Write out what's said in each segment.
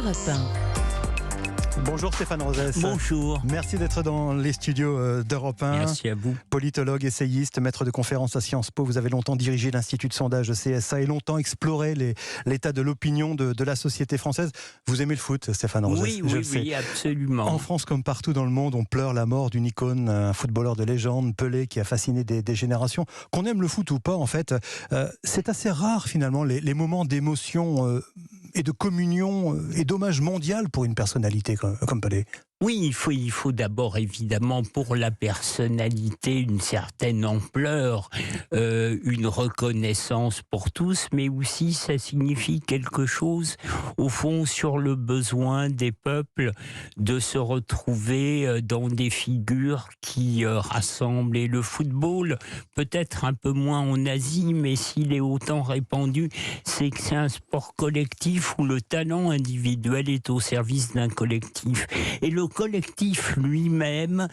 Europe 1. Bonjour Stéphane Rosès. Bonjour. Merci d'être dans les studios d'Europe 1. Merci à vous. Politologue, essayiste, maître de conférences à Sciences Po. Vous avez longtemps dirigé l'Institut de sondage CSA et longtemps exploré l'état de l'opinion de la société française. Vous aimez le foot, Stéphane Rosès? Oui, absolument. En France, comme partout dans le monde, on pleure la mort d'une icône, un footballeur de légende, Pelé, qui a fasciné des générations. Qu'on aime le foot ou pas, en fait, c'est assez rare finalement les moments d'émotion et de communion et d'hommage mondial pour une personnalité comme Pelé. Oui, il faut d'abord, évidemment, pour la personnalité, une certaine ampleur, une reconnaissance pour tous, mais aussi ça signifie quelque chose, au fond, sur le besoin des peuples de se retrouver dans des figures qui rassemblent. Et le football, peut-être un peu moins en Asie, mais s'il est autant répandu, c'est que c'est un sport collectif où le talent individuel est au service d'un collectif. Et le collectif lui-même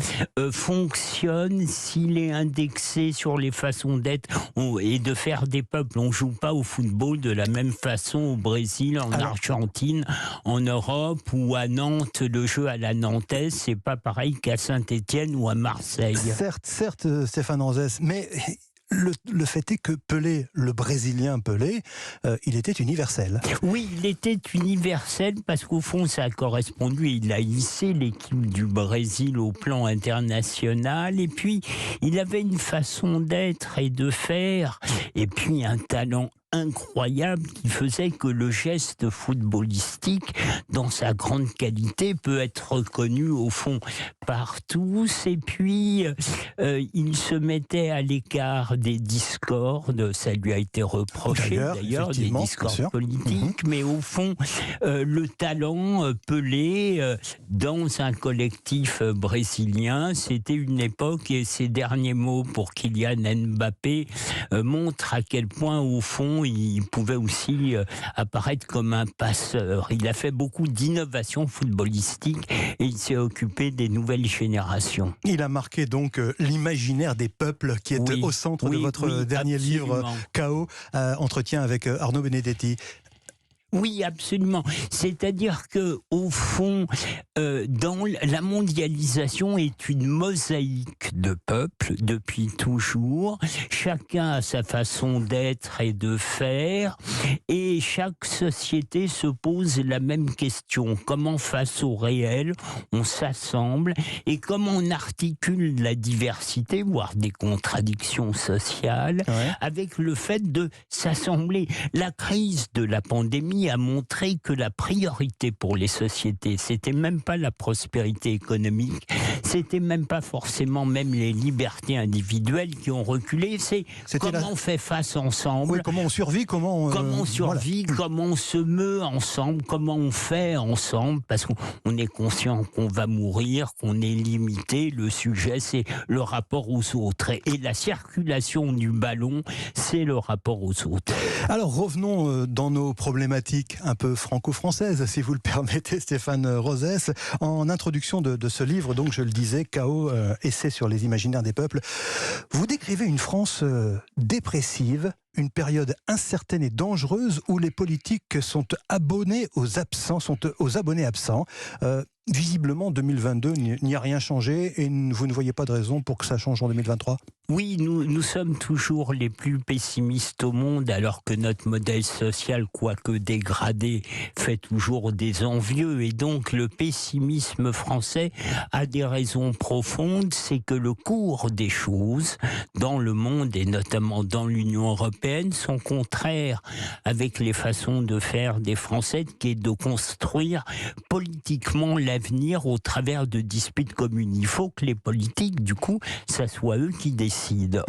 fonctionne s'il est indexé sur les façons d'être et de faire des peuples. On ne joue pas au football de la même façon au Brésil, en Argentine, en Europe ou à Nantes. Le jeu à la nantaise, c'est pas pareil qu'à Saint-Étienne ou à Marseille. Certes, Stéphane Rosès, mais le fait est que Pelé, le Brésilien Pelé, il était universel. Oui, il était universel parce qu'au fond, ça a correspondu. Il a hissé l'équipe du Brésil au plan international. Et puis, il avait une façon d'être et de faire. Et puis, un talent incroyable qui faisait que le geste footballistique, dans sa grande qualité, peut être reconnu au fond par tous. Et puis, il se mettait à l'écart des discordes. Ça lui a été reproché d'ailleurs des discordes politiques. Mais au fond, le talent Pelé dans un collectif brésilien, c'était une époque, et ces derniers mots pour Kylian Mbappé montrent à quel point, au fond, il pouvait aussi apparaître comme un passeur. Il a fait beaucoup d'innovations footballistiques et il s'est occupé des nouvelles générations. Il a marqué donc l'imaginaire des peuples qui est au centre de votre dernier livre, Chaos, entretien avec Arnaud Benedetti. Oui, absolument. C'est-à-dire que, au fond, dans la mondialisation est une mosaïque de peuples depuis toujours. Chacun a sa façon d'être et de faire, et chaque société se pose la même question. Comment, face au réel, on s'assemble et comment on articule la diversité, voire des contradictions sociales, avec le fait de s'assembler. La crise de la pandémie a montré que la priorité pour les sociétés, c'était même pas la prospérité économique, c'était même pas forcément même les libertés individuelles qui ont reculé, c'est comment on fait face ensemble. Oui, comment on survit, comment on survit, comment on se meut ensemble, comment on fait ensemble, parce qu'on est conscient qu'on va mourir, qu'on est limité. Le sujet, c'est le rapport aux autres. Et la circulation du ballon, c'est le rapport aux autres. Alors revenons dans nos problématiques un peu franco-françaises, si vous le permettez, Stéphane Rosès. En introduction de ce livre, donc je le disais, Chaos, essai sur les imaginaires des peuples, vous décrivez une France dépressive, une période incertaine et dangereuse où les politiques sont abonnés aux absents, sont aux abonnés absents. Visiblement, 2022 n'y a rien changé et vous ne voyez pas de raison pour que ça change en 2023 ? Oui, nous sommes toujours les plus pessimistes au monde, alors que notre modèle social, quoique dégradé, fait toujours des envieux. Et donc, le pessimisme français a des raisons profondes. C'est que le cours des choses dans le monde, et notamment dans l'Union européenne, sont contraires avec les façons de faire des Français, qui est de construire politiquement l'avenir au travers de disputes communes. Il faut que les politiques, du coup, ça soit eux qui décident.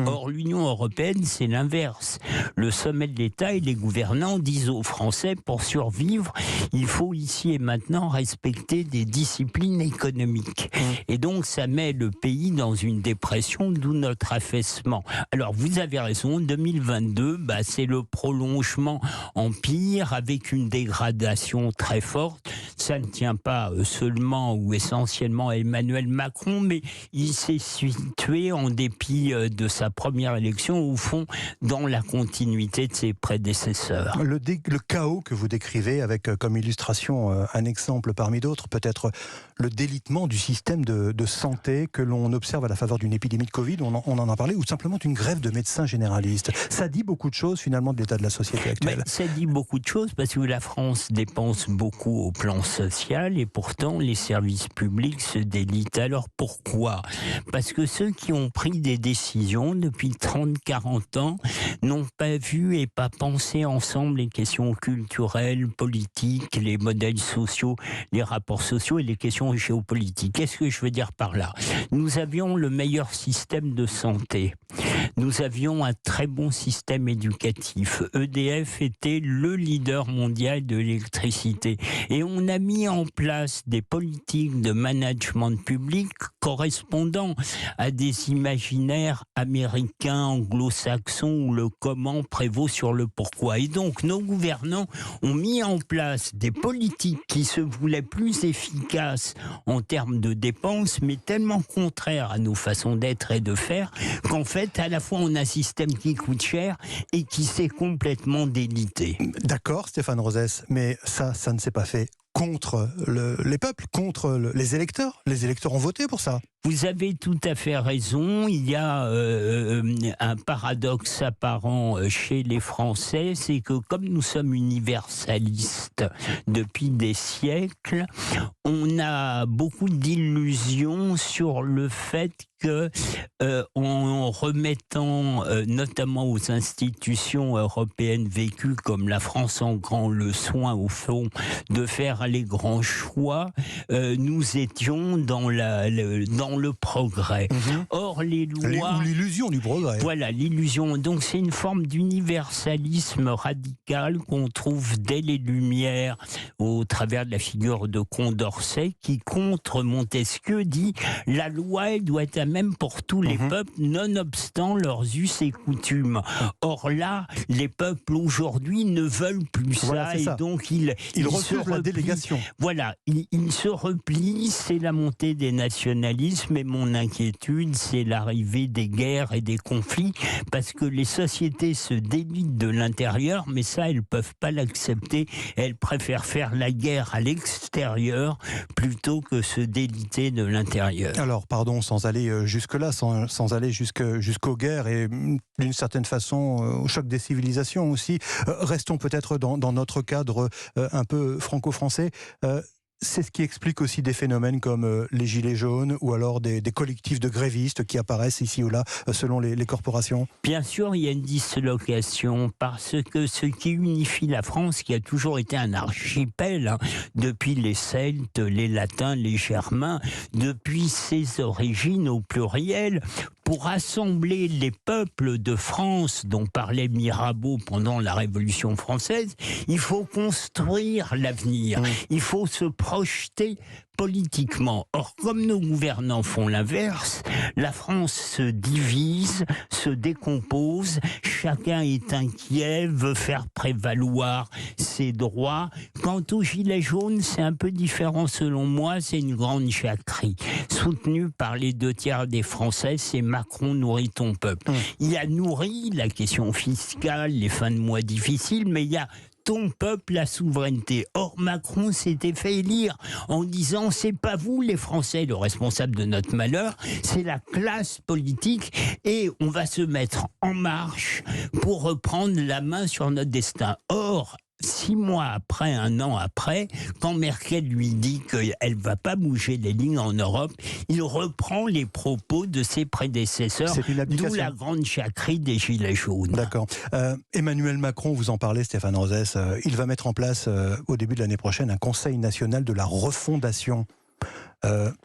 Or, l'Union européenne, c'est l'inverse. Le sommet de l'État et les gouvernants disent aux Français, pour survivre, il faut ici et maintenant respecter des disciplines économiques. Et donc, ça met le pays dans une dépression, d'où notre affaissement. Alors, vous avez raison, 2022, c'est le prolongement en pire, avec une dégradation très forte. ça ne tient pas seulement ou essentiellement à Emmanuel Macron, mais il s'est situé en dépit de sa première élection, au fond, dans la continuité de ses prédécesseurs. Le chaos que vous décrivez avec comme illustration un exemple parmi d'autres, peut-être le délitement du système de santé que l'on observe à la faveur d'une épidémie de Covid, on en a parlé, ou simplement d'une grève de médecins généralistes. Ça dit beaucoup de choses finalement de l'état de la société actuelle. Ça dit beaucoup de choses parce que la France dépense beaucoup au plan social et pourtant les services publics se délitent. Alors pourquoi ? Parce que ceux qui ont pris des décisions depuis 30-40 ans n'ont pas vu et pas pensé ensemble les questions culturelles, politiques, les modèles sociaux, les rapports sociaux et les questions géopolitiques. Qu'est-ce que je veux dire par là ? Nous avions le meilleur système de santé. Nous avions un très bon système éducatif. EDF était le leader mondial de l'électricité. Et on a mis en place des politiques de management public correspondant à des imaginaires américains, anglo-saxons, où le comment prévaut sur le pourquoi. Et donc, nos gouvernants ont mis en place des politiques qui se voulaient plus efficaces en termes de dépenses, mais tellement contraires à nos façons d'être et de faire, qu'en fait, à la fois, on a un système qui coûte cher et qui s'est complètement délité. D'accord, Stéphane Rosès, mais ça ne s'est pas fait contre les peuples, contre les électeurs. Les électeurs ont voté pour ça. Vous avez tout à fait raison. Il y a un paradoxe apparent chez les Français, c'est que comme nous sommes universalistes depuis des siècles, on a beaucoup d'illusions sur le fait que, en remettant notamment aux institutions européennes vécues comme la France en grand le soin, au fond, de faire les grands choix, nous étions dans le progrès. Or, les lois... Ou l'illusion du progrès. Voilà, l'illusion. Donc, c'est une forme d'universalisme radical qu'on trouve dès les Lumières, au travers de la figure de Condorcet, qui, contre Montesquieu, dit « La loi, elle doit être la même pour tous les peuples, nonobstant leurs us et coutumes. » Or là, les peuples aujourd'hui ne veulent plus ça, et donc ils refusent la délégation. Voilà, ils se replient, c'est la montée des nationalismes, mais mon inquiétude, c'est l'arrivée des guerres et des conflits, parce que les sociétés se délitent de l'intérieur, mais ça, elles ne peuvent pas l'accepter. Elles préfèrent faire la guerre à l'extérieur plutôt que se déliter de l'intérieur. Alors, pardon, sans aller jusque-là, sans aller jusqu'aux guerres et d'une certaine façon au choc des civilisations aussi, restons peut-être dans notre cadre un peu franco-français. C'est ce qui explique aussi des phénomènes comme les gilets jaunes ou alors des collectifs de grévistes qui apparaissent ici ou là selon les corporations. Bien sûr, il y a une dislocation parce que ce qui unifie la France, qui a toujours été un archipel, depuis les Celtes, les Latins, les Germains, depuis ses origines au pluriel, pour rassembler les peuples de France dont parlait Mirabeau pendant la Révolution française, il faut construire l'avenir, il faut se projeter politiquement. Or, comme nos gouvernants font l'inverse, la France se divise, se décompose, chacun est inquiet, veut faire prévaloir ses droits. Quant aux gilets jaunes, c'est un peu différent selon moi, c'est une grande jacquerie. Soutenue par les 2/3 des Français, c'est Macron nourrit ton peuple. Il a nourri la question fiscale, les fins de mois difficiles, mais il y a ton peuple la souveraineté. Or, Macron s'était fait élire en disant « c'est pas vous les Français le responsable de notre malheur, c'est la classe politique et on va se mettre en marche pour reprendre la main sur notre destin. » Or, 6 mois après, 1 an après, quand Merkel lui dit qu'elle ne va pas bouger les lignes en Europe, il reprend les propos de ses prédécesseurs, d'où la grande jacquerie des Gilets jaunes. D'accord. Emmanuel Macron, vous en parlez, Stéphane Rosès, il va mettre en place au début de l'année prochaine un Conseil national de la refondation.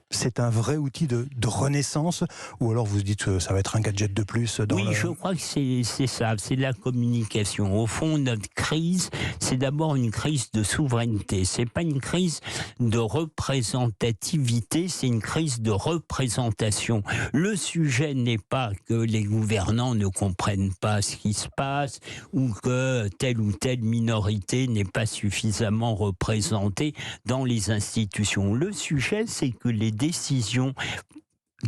c'est un vrai outil de renaissance, ou alors vous dites que ça va être un gadget de plus dans Oui, je crois que c'est ça, c'est la communication. Au fond, notre crise, c'est d'abord une crise de souveraineté. C'est pas une crise de représentativité, c'est une crise de représentation. Le sujet n'est pas que les gouvernants ne comprennent pas ce qui se passe ou que telle ou telle minorité n'est pas suffisamment représentée dans les institutions. Le sujet, c'est que les décisions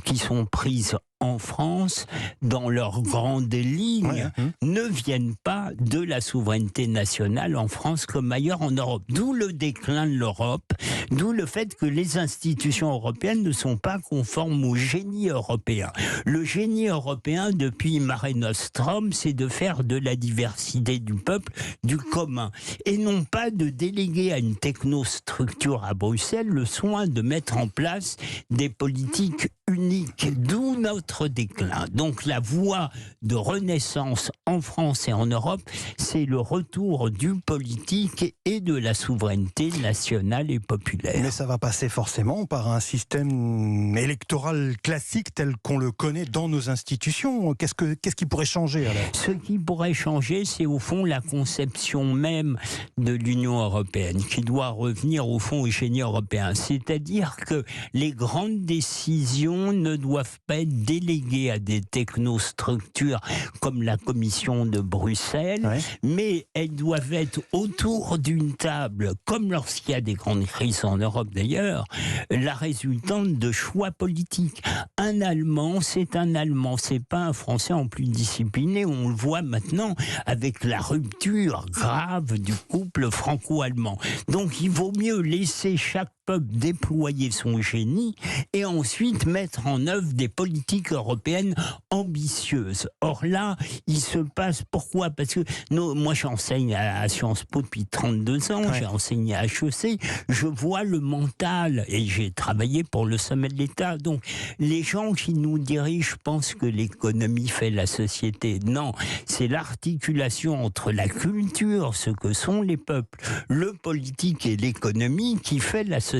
qui sont prises en France, dans leurs grandes lignes, ne viennent pas de la souveraineté nationale en France comme ailleurs en Europe. D'où le déclin de l'Europe, d'où le fait que les institutions européennes ne sont pas conformes au génie européen. Le génie européen, depuis Mare Nostrum, c'est de faire de la diversité du peuple du commun, et non pas de déléguer à une technostructure à Bruxelles le soin de mettre en place des politiques uniques, d'où notre déclin. Donc la voie de renaissance en France et en Europe, c'est le retour du politique et de la souveraineté nationale et populaire. Mais ça va passer forcément par un système électoral classique tel qu'on le connaît dans nos institutions. Qu'est-ce qui pourrait changer alors ? Ce qui pourrait changer, c'est au fond la conception même de l'Union européenne, qui doit revenir au fond au génie européen. C'est-à-dire que les grandes décisions ne doivent pas être déléguées à des technostructures comme la Commission de Bruxelles, mais elles doivent être autour d'une table, comme lorsqu'il y a des grandes crises en Europe d'ailleurs, la résultante de choix politiques. Un Allemand, c'est pas un Français en plus discipliné. On le voit maintenant avec la rupture grave du couple franco-allemand. Donc il vaut mieux laisser chaque peuple déployer son génie et ensuite mettre en œuvre des politiques européennes ambitieuses. Or là, il se passe... Pourquoi ? Parce que moi j'enseigne à Sciences Po depuis 32 ans, j'ai enseigné à HEC, je vois le mental et j'ai travaillé pour le sommet de l'État. Donc les gens qui nous dirigent pensent que l'économie fait la société. Non, c'est l'articulation entre la culture, ce que sont les peuples, le politique et l'économie qui fait la société.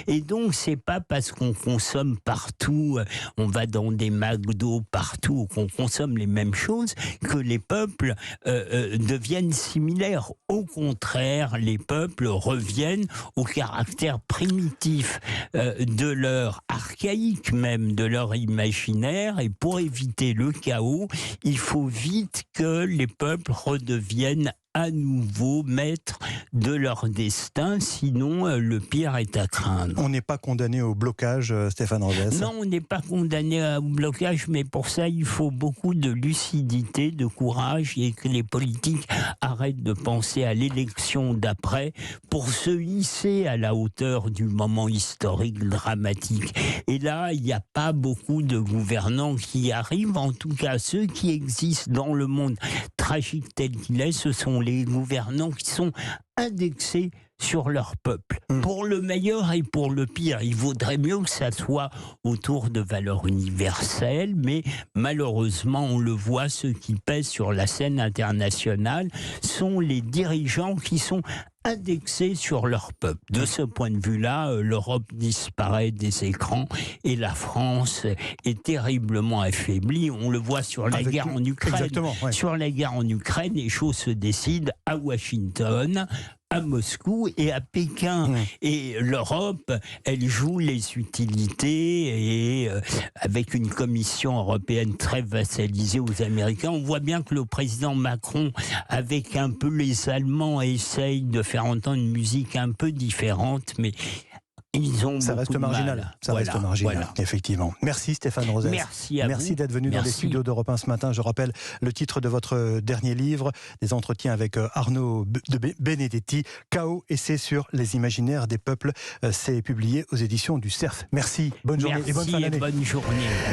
Et donc, c'est pas parce qu'on consomme partout, on va dans des McDo partout, qu'on consomme les mêmes choses, que les peuples deviennent similaires. Au contraire, les peuples reviennent au caractère primitif de leur archaïque même, de leur imaginaire. Et pour éviter le chaos, il faut vite que les peuples redeviennent à nouveau maîtres de leur destin, sinon le pire est à craindre. On n'est pas condamné au blocage, Stéphane Rosès ? Non, on n'est pas condamné au blocage, mais pour ça, il faut beaucoup de lucidité, de courage, et que les politiques arrêtent de penser à l'élection d'après pour se hisser à la hauteur du moment historique dramatique. Et là, il n'y a pas beaucoup de gouvernants qui arrivent, en tout cas ceux qui existent dans le monde tragique tel qu'il est, ce sont les gouvernants qui sont indexés sur leur peuple, pour le meilleur et pour le pire. Il vaudrait mieux que ça soit autour de valeurs universelles, mais malheureusement, on le voit, ceux qui pèsent sur la scène internationale sont les dirigeants qui sont indexés sur leur peuple. De ce point de vue-là, l'Europe disparaît des écrans et la France est terriblement affaiblie. On le voit sur la guerre en Ukraine. Sur la guerre en Ukraine, les choses se décident à Washington, à Moscou et à Pékin. Et l'Europe, elle joue les utilités et avec une commission européenne très vassalisée aux Américains, on voit bien que le président Macron, avec un peu les Allemands, essaye de faire entendre une musique un peu différente, mais ça reste marginal. Reste marginal, effectivement. Merci Stéphane Rosès. Merci à vous. Merci d'être venu dans les studios d'Europe 1 ce matin. Je rappelle le titre de votre dernier livre, des entretiens avec Arnaud de Benedetti, Chaos, essai sur les imaginaires des peuples. C'est publié aux éditions du Cerf. Merci, bonne journée et bonne fin d'année. Bonne journée.